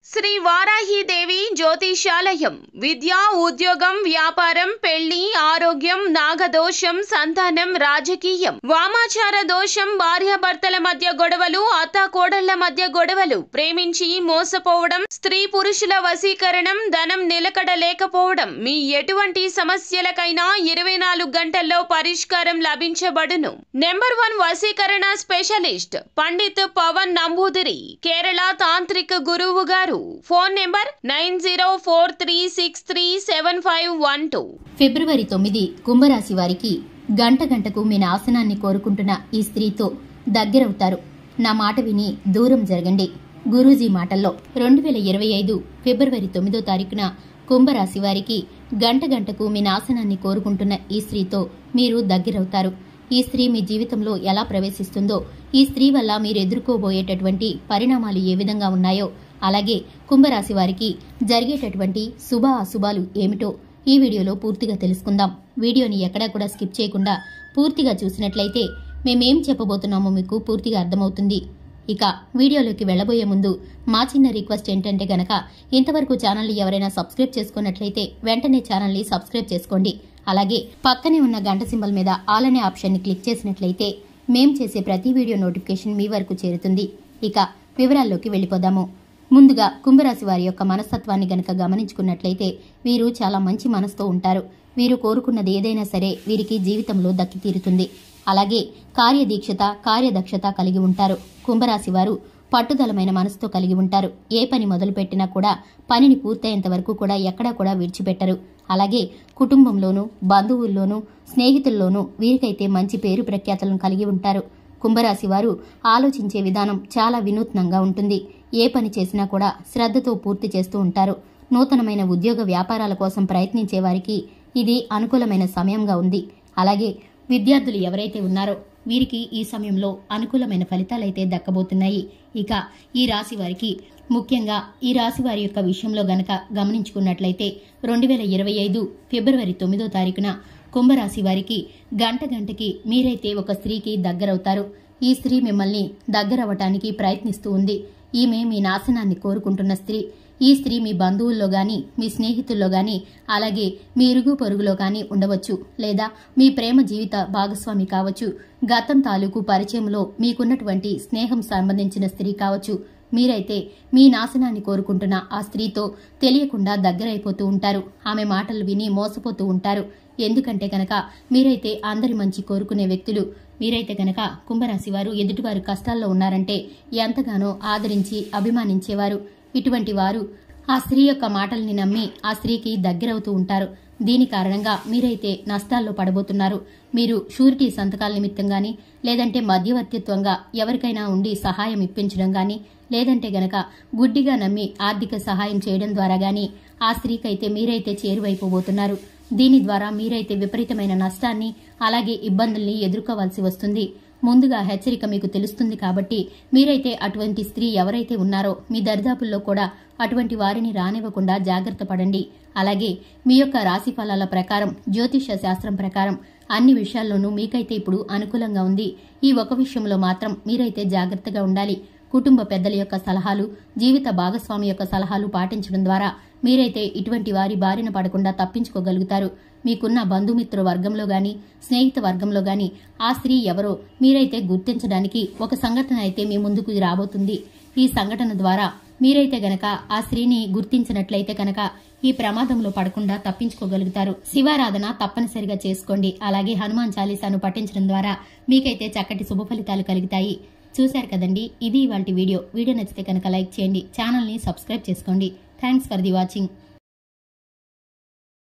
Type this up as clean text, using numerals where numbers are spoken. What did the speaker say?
శ్రీ వారాహీదేవి జ్యోతిషాలయం విద్య ఉద్యోగం వ్యాపారం పెళ్లి ఆరోగ్యం నాగదోషం సంతానం రాజకీయం వామాచార దోషం భార్యాభర్తల మధ్య గొడవలు అత్తాకోడళ్ల మధ్య గొడవలు ప్రేమించి మోసపోవడం స్త్రీ పురుషుల వశీకరణం ధనం నిలకడ లేకపోవడం మీ ఎటువంటి సమస్యలకైనా 24 గంటల్లో పరిష్కారం లభించబడును. నెంబర్ 1 వశీకరణ స్పెషలిస్ట్ పండిత్ పవన్ నంబూదిరి కేరళ తాంత్రిక గురువు గారు. Phone number 9043637512. ఫిబ్రవరి 9 కుంభరాశి వారికి గంట గంటకు మీ నాశనాన్ని కోరుకుంటున్న ఈ స్త్రీతో దగ్గరవుతారు. నా మాట విని దూరం జరగండి. గురూజీ మాటల్లో 2025 ఫిబ్రవరి 9వ తారీఖున కుంభరాశి వారికి గంట గంటకు మీ నాశనాన్ని కోరుకుంటున్న ఈ స్త్రీతో మీరు దగ్గరవుతారు. ఈ స్త్రీ మీ జీవితంలో ఎలా ప్రవేశిస్తుందో, ఈ స్త్రీ వల్ల మీరు ఎదుర్కోబోయేటటువంటి పరిణామాలు ఏ విధంగా ఉన్నాయో, అలాగే కుంభరాశి వారికి జరిగేటటువంటి శుభ అశుభాలు ఏమిటో ఈ వీడియోలో పూర్తిగా తెలుసుకుందాం. వీడియోని ఎక్కడా కూడా స్కిప్ చేయకుండా పూర్తిగా చూసినట్లయితే మేమేం చెప్పబోతున్నామో మీకు పూర్తిగా అర్థమవుతుంది. ఇక వీడియోలోకి వెళ్లబోయే ముందు మా చిన్న రిక్వెస్ట్ ఏంటంటే గనక ఇంతవరకు ఛానల్ని ఎవరైనా సబ్స్క్రైబ్ చేసుకున్నట్లయితే వెంటనే ఛానల్ని సబ్స్క్రైబ్ చేసుకోండి. అలాగే పక్కనే ఉన్న గంట సింబల్ మీద ఆల్ అనే ఆప్షన్ని క్లిక్ చేసినట్లయితే మేం చేసే ప్రతి వీడియో నోటిఫికేషన్ మీ వరకు చేరుతుంది. ఇక వివరాల్లోకి వెళ్ళిపోదాము. ముందుగా కుంభరాశి వారి యొక్క మనస్తత్వాన్ని గనక గమనించుకున్నట్లయితే వీరు చాలా మంచి మనసుతో ఉంటారు. వీరు కోరుకున్నది ఏదైనా సరే వీరికి జీవితంలో దక్కి తీరుతుంది. అలాగే కార్యదీక్షత కార్యదక్షత కలిగి ఉంటారు. కుంభరాశి వారు పట్టుదలమైన మనసుతో కలిగి ఉంటారు. ఏ పని మొదలుపెట్టినా కూడా పనిని పూర్తయ్యేంత వరకు కూడా ఎక్కడా కూడా విడిచిపెట్టరు. అలాగే కుటుంబంలోనూ బంధువుల్లోనూ స్నేహితుల్లోనూ వీరికైతే మంచి పేరు ప్రఖ్యాతలను కలిగి ఉంటారు. కుంభరాశి వారు ఆలోచించే విధానం చాలా వినూత్నంగా ఉంటుంది. ఏ పని చేసినా కూడా శ్రద్ధతో పూర్తి చేస్తూ ఉంటారు. నూతనమైన ఉద్యోగ వ్యాపారాల కోసం ప్రయత్నించే వారికి ఇది అనుకూలమైన సమయంగా ఉంది. అలాగే విద్యార్థులు ఎవరైతే ఉన్నారో వీరికి ఈ సమయంలో అనుకూలమైన ఫలితాలైతే దక్కబోతున్నాయి. ఇక ఈ రాశి వారికి ముఖ్యంగా ఈ రాశి వారి యొక్క విషయంలో గనక గమనించుకున్నట్లయితే 2025 ఫిబ్రవరి 9వ తారీఖున కుంభరాశి వారికి గంట గంటకి మీరైతే ఒక స్త్రీకి దగ్గరవుతారు. ఈ స్త్రీ మిమ్మల్ని దగ్గరవటానికి ప్రయత్నిస్తూ ఉంది. ఈమె మీ నాశనాన్ని కోరుకుంటున్న స్త్రీ. ఈ స్త్రీ మీ బంధువుల్లో గాని మీ స్నేహితుల్లో గాని అలాగే మీ ఇరుగు పొరుగులో గాని ఉండవచ్చు, లేదా మీ ప్రేమ జీవిత భాగస్వామి కావచ్చు. గతం తాలూకు పరిచయంలో మీకున్నటువంటి స్నేహం సంబంధించిన స్త్రీ కావచ్చు. మీరైతే మీ నాశనాన్ని కోరుకుంటున్న ఆ స్త్రీతో తెలియకుండా దగ్గరైపోతూ ఉంటారు. ఆమె మాటలు విని మోసపోతూ ఉంటారు. ఎందుకంటే గనక మీరైతే అందరి మంచి కోరుకునే వ్యక్తులు. మీరైతే గనక కుంభరాశి వారు ఎదుటివారు కష్టాల్లో ఉన్నారంటే ఎంతగానో ఆదరించి అభిమానించేవారు. ఇటువంటి వారు ఆ స్త్రీ యొక్క మాటల్ని నమ్మి ఆ స్త్రీకి దగ్గరవుతూ ఉంటారు. దీని కారణంగా మీరైతే నష్టాల్లో పడబోతున్నారు. మీరు షూరిటీ సంతకాల నిమిత్తం గాని, లేదంటే మధ్యవర్తిత్వంగా ఎవరికైనా ఉండి సహాయం ఇప్పించడం గాని, లేదంటే గనక గుడ్డిగా నమ్మి ఆర్థిక సహాయం చేయడం ద్వారా గాని ఆ స్త్రీకైతే మీరైతే చేరువైపోబోతున్నారు. దీని ద్వారా మీరైతే విపరీతమైన నష్టాన్ని అలాగే ఇబ్బందుల్ని ఎదుర్కోవాల్సి వస్తుంది. ముందుగా హెచ్చరిక మీకు తెలుస్తుంది కాబట్టి మీరైతే అటువంటి స్త్రీ ఎవరైతే ఉన్నారో మీ దరిదాపుల్లో కూడా అటువంటి వారిని రానివ్వకుండా జాగ్రత్త పడండి. అలాగే మీ యొక్క రాశి ఫలాల ప్రకారం జ్యోతిష శాస్త్రం ప్రకారం అన్ని విషయాల్లోనూ మీకైతే ఇప్పుడు అనుకూలంగా ఉంది. ఈ ఒక విషయంలో మాత్రం మీరైతే జాగ్రత్తగా ఉండాలి. కుటుంబ పెద్దల యొక్క సలహాలు, జీవిత భాగస్వామి యొక్క సలహాలు పాటించడం ద్వారా మీరైతే ఇటువంటి వారి బారిన పడకుండా తప్పించుకోగలుగుతారు. మీకున్న బంధుమిత్ర వర్గంలో గాని స్నేహిత వర్గంలో గాని ఆ స్త్రీ ఎవరో మీరైతే గుర్తించడానికి ఒక సంఘటన అయితే మీ ముందుకు రాబోతుంది. ఈ సంఘటన ద్వారా మీరైతే గనక ఆ స్త్రీని గుర్తించినట్లయితే గనక ఈ ప్రమాదంలో పడకుండా తప్పించుకోగలుగుతారు. శివారాధన తప్పనిసరిగా చేసుకోండి. అలాగే హనుమాన్ చాలీసాను పఠించడం ద్వారా మీకైతే చక్కటి శుభ ఫలితాలు కలుగుతాయి. చూశారు కదండి, ఇది ఇవాల్టి వీడియో. వీడియో నచ్చితే కనుక లైక్ చేయండి, ఛానల్ని సబ్స్క్రైబ్ చేసుకోండి. Thanks for the watching.